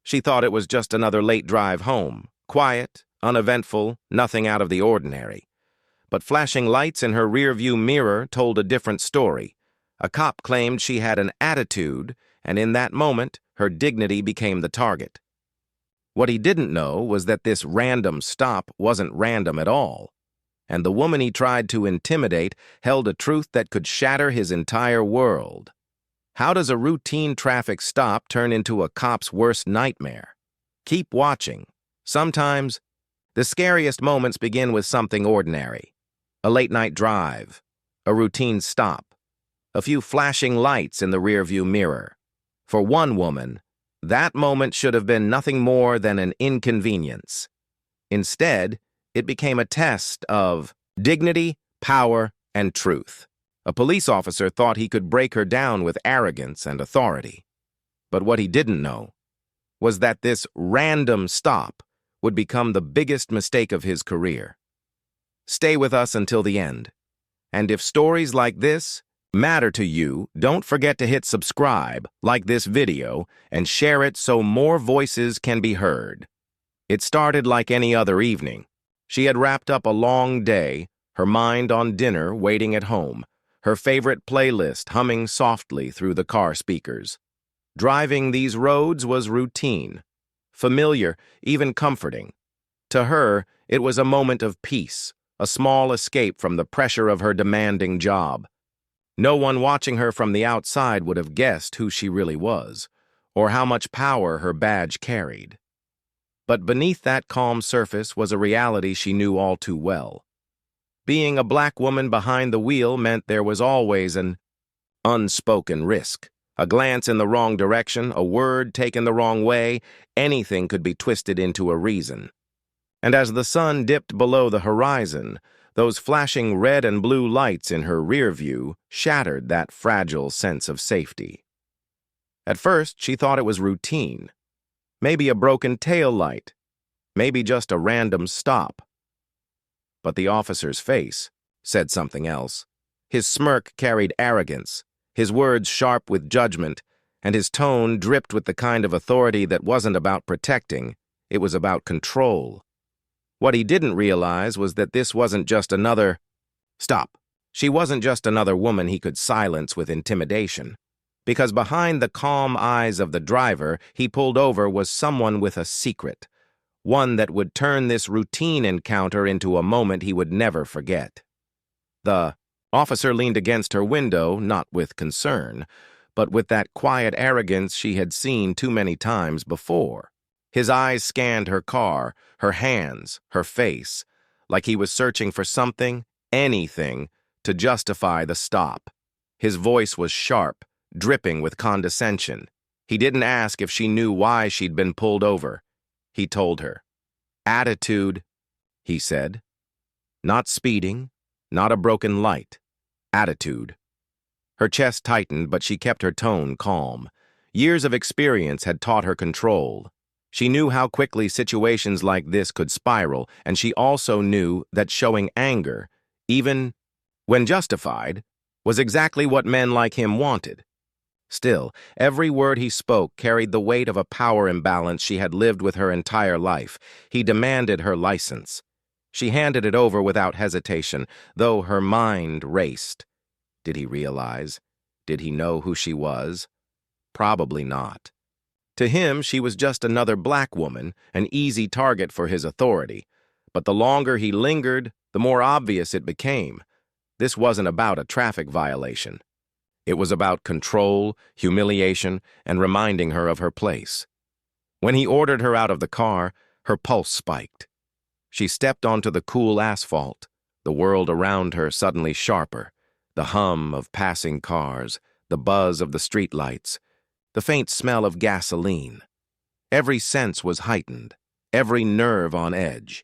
She thought it was just another late drive home, quiet, uneventful, nothing out of the ordinary. But flashing lights in her rearview mirror told a different story. A cop claimed she had an attitude, and in that moment, her dignity became the target. What he didn't know was that this random stop wasn't random at all, and the woman he tried to intimidate held a truth that could shatter his entire world. How does a routine traffic stop turn into a cop's worst nightmare? Keep watching. Sometimes, the scariest moments begin with something ordinary. A late-night drive, a routine stop, a few flashing lights in the rearview mirror. For one woman, that moment should have been nothing more than an inconvenience. Instead, it became a test of dignity, power, and truth. A police officer thought he could break her down with arrogance and authority. But what he didn't know was that this random stop would become the biggest mistake of his career. Stay with us until the end. And if stories like this matter to you, don't forget to hit subscribe, like this video, and share it so more voices can be heard. It started like any other evening. She had wrapped up a long day, her mind on dinner waiting at home, her favorite playlist humming softly through the car speakers. Driving these roads was routine, familiar, even comforting. To her, it was a moment of peace, a small escape from the pressure of her demanding job. No one watching her from the outside would have guessed who she really was, or how much power her badge carried. But beneath that calm surface was a reality she knew all too well. Being a black woman behind the wheel meant there was always an unspoken risk. A glance in the wrong direction, a word taken the wrong way, anything could be twisted into a reason. And as the sun dipped below the horizon, those flashing red and blue lights in her rear view shattered that fragile sense of safety. At first, she thought it was routine. Maybe a broken tail light. Maybe just a random stop. But the officer's face said something else. His smirk carried arrogance, his words sharp with judgment, and his tone dripped with the kind of authority that wasn't about protecting, it was about control. What he didn't realize was that this wasn't just another stop. She wasn't just another woman he could silence with intimidation. Because behind the calm eyes of the driver he pulled over was someone with a secret, one that would turn this routine encounter into a moment he would never forget. The officer leaned against her window, not with concern, but with that quiet arrogance she had seen too many times before. His eyes scanned her car, her hands, her face, like he was searching for something, anything, to justify the stop. His voice was sharp, dripping with condescension. He didn't ask if she knew why she'd been pulled over. He told her. Attitude, he said. Not speeding, not a broken light. Attitude. Her chest tightened, but she kept her tone calm. Years of experience had taught her control. She knew how quickly situations like this could spiral, and she also knew that showing anger, even when justified, was exactly what men like him wanted. Still, every word he spoke carried the weight of a power imbalance she had lived with her entire life. He demanded her license. She handed it over without hesitation, though her mind raced. Did he realize? Did he know who she was? Probably not. To him, she was just another black woman, an easy target for his authority. But the longer he lingered, the more obvious it became. This wasn't about a traffic violation. It was about control, humiliation, and reminding her of her place. When he ordered her out of the car, her pulse spiked. She stepped onto the cool asphalt, the world around her suddenly sharper, the hum of passing cars, the buzz of the streetlights, the faint smell of gasoline. Every sense was heightened, every nerve on edge.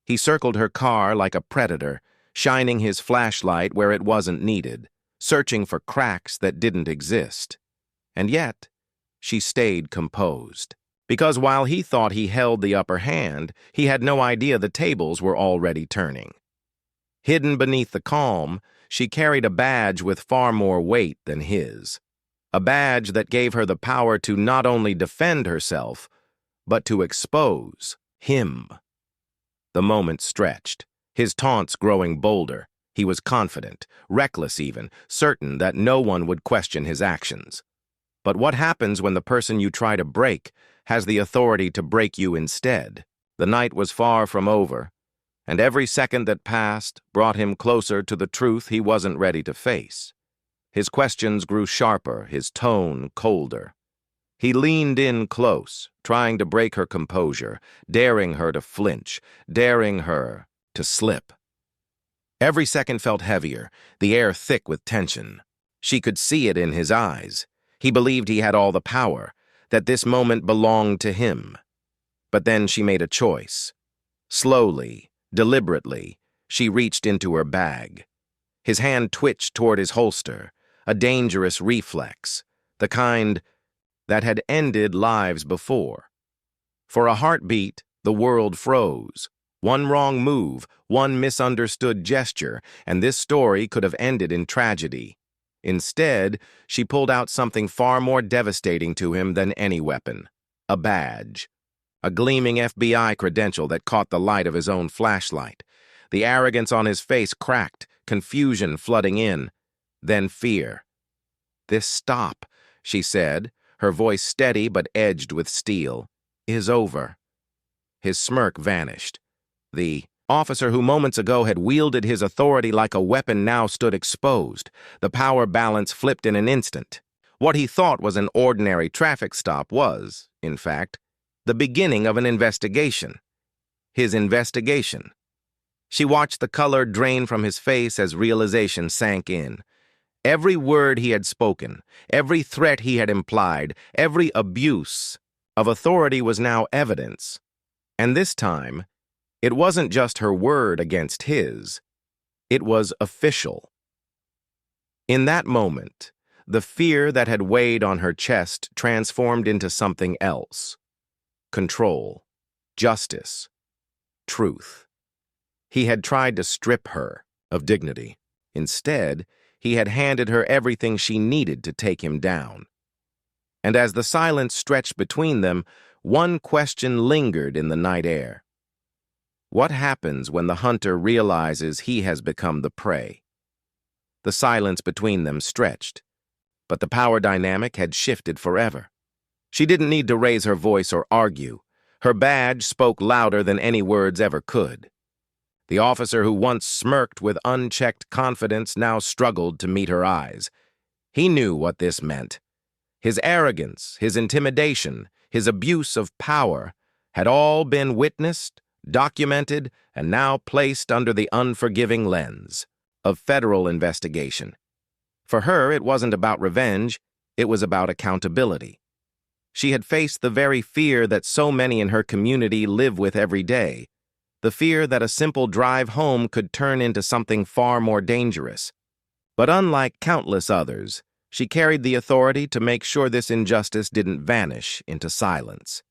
He circled her car like a predator, shining his flashlight where it wasn't needed, searching for cracks that didn't exist. And yet, she stayed composed. Because while he thought he held the upper hand, he had no idea the tables were already turning. Hidden beneath the calm, she carried a badge with far more weight than his. A badge that gave her the power to not only defend herself, but to expose him. The moment stretched, his taunts growing bolder. He was confident, reckless even, certain that no one would question his actions. But what happens when the person you try to break has the authority to break you instead? The night was far from over, and every second that passed brought him closer to the truth he wasn't ready to face. His questions grew sharper, his tone colder. He leaned in close, trying to break her composure, daring her to flinch, daring her to slip. Every second felt heavier, the air thick with tension. She could see it in his eyes. He believed he had all the power, that this moment belonged to him. But then she made a choice. Slowly, deliberately, she reached into her bag. His hand twitched toward his holster, a dangerous reflex, the kind that had ended lives before. For a heartbeat, the world froze. One wrong move, one misunderstood gesture, and this story could have ended in tragedy. Instead, she pulled out something far more devastating to him than any weapon. A badge. A gleaming FBI credential that caught the light of his own flashlight. The arrogance on his face cracked, confusion flooding in. Then fear. "This stop," she said, her voice steady but edged with steel, "is over." His smirk vanished. The officer who moments ago had wielded his authority like a weapon now stood exposed. The power balance flipped in an instant. What he thought was an ordinary traffic stop was, in fact, the beginning of an investigation. His investigation. She watched the color drain from his face as realization sank in. Every word he had spoken, every threat he had implied, every abuse of authority was now evidence. And this time, it wasn't just her word against his. It was official. In that moment, the fear that had weighed on her chest transformed into something else. Control, justice, truth. He had tried to strip her of dignity. Instead, he had handed her everything she needed to take him down. And as the silence stretched between them, one question lingered in the night air. What happens when the hunter realizes he has become the prey? The silence between them stretched, but the power dynamic had shifted forever. She didn't need to raise her voice or argue. Her badge spoke louder than any words ever could. The officer who once smirked with unchecked confidence now struggled to meet her eyes. He knew what this meant. His arrogance, his intimidation, his abuse of power had all been witnessed, documented, and now placed under the unforgiving lens of federal investigation. For her, it wasn't about revenge, it was about accountability. She had faced the very fear that so many in her community live with every day, the fear that a simple drive home could turn into something far more dangerous. But unlike countless others, she carried the authority to make sure this injustice didn't vanish into silence.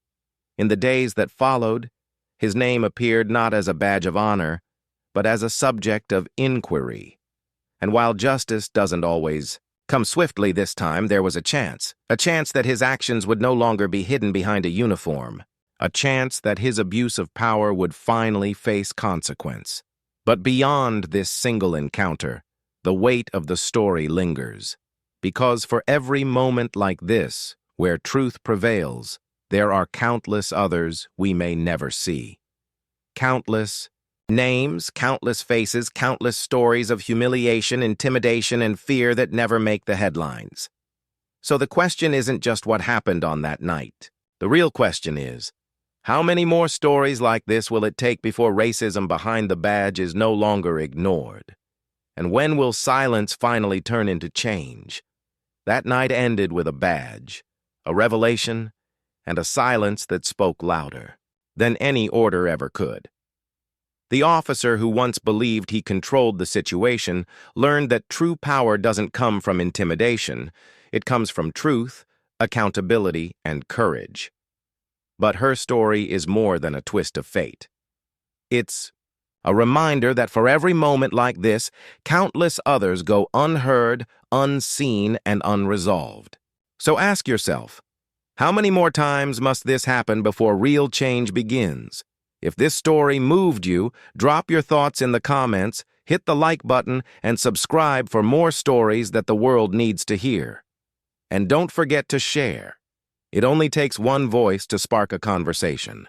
In the days that followed, his name appeared not as a badge of honor, but as a subject of inquiry. And while justice doesn't always come swiftly this time, there was a chance that his actions would no longer be hidden behind a uniform, a chance that his abuse of power would finally face consequence. But beyond this single encounter, the weight of the story lingers. Because for every moment like this, where truth prevails, there are countless others we may never see. Countless names, countless faces, countless stories of humiliation, intimidation, and fear that never make the headlines. So the question isn't just what happened on that night. The real question is, how many more stories like this will it take before racism behind the badge is no longer ignored? And when will silence finally turn into change? That night ended with a badge, a revelation, and a silence that spoke louder than any order ever could. The officer who once believed he controlled the situation learned that true power doesn't come from intimidation. It comes from truth, accountability, and courage. But her story is more than a twist of fate. It's a reminder that for every moment like this, countless others go unheard, unseen, and unresolved. So ask yourself, How many more times must this happen before real change begins? If this story moved you, drop your thoughts in the comments, hit the like button, and subscribe for more stories that the world needs to hear. And don't forget to share. It only takes one voice to spark a conversation.